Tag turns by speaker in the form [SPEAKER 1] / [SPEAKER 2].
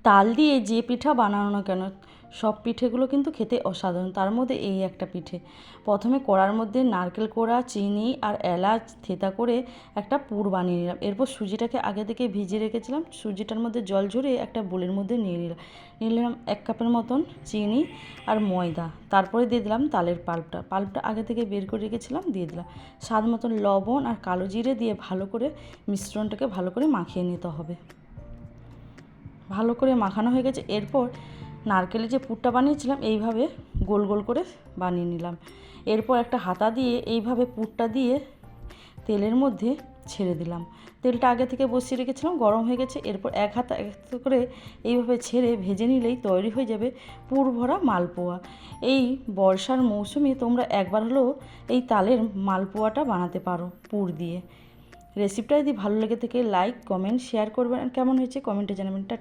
[SPEAKER 1] তাল দিয়ে যে পিঠা বানানো না কেন সব পিঠেগুলো কিন্তু খেতে অসাধারণ। তার মধ্যে এই একটা পিঠে। প্রথমে কড়ার মধ্যে নারকেল কোড়া, চিনি আর এলাচ থেঁতা করে একটা পুর বানিয়ে নিলাম। এরপর সুজিটাকে আগে থেকে ভিজিয়ে রেখেছিলাম, সুজিটার মধ্যে জল ঝরিয়ে একটা বোলের মধ্যে নিয়ে নিলাম 1 কাপের মতন চিনি আর ময়দা। তারপরে দিয়ে দিলাম তালের পাল্পটা আগে থেকে বের করে রেখেছিলাম, দিয়ে দিলাম স্বাদ মতন লবণ আর কালো জিরে দিয়ে ভালো করে মিশ্রণটাকে ভালো করে মাখিয়ে নিতে হবে। ভালো করে মাখানো হয়ে গেছে। এরপর নারকেলের যে পুরটা বানিয়েছিলাম এইভাবে গোল গোল করে বানিয়ে নিলাম। এরপর একটা হাতা দিয়ে এইভাবে পুরটা দিয়ে তেলের মধ্যে ছেড়ে দিলাম। তেলটা আগে থেকে বসিয়ে রেখেছিলাম, গরম হয়ে গেছে। এরপর এক হাতা করে এইভাবে ছেড়ে ভেজে নিলেই তৈরি হয়ে যাবে পুর ভরা মালপোয়া। এই বর্ষার মৌসুমে তোমরা একবার হলেও এই তালের মালপোয়াটা বানাতে পারো পুর দিয়ে। রেসিপিটা যদি ভালো লেগে থাকে লাইক, কমেন্ট, শেয়ার করবেন। কেমন হয়েছে কমেন্টে জানাবেন।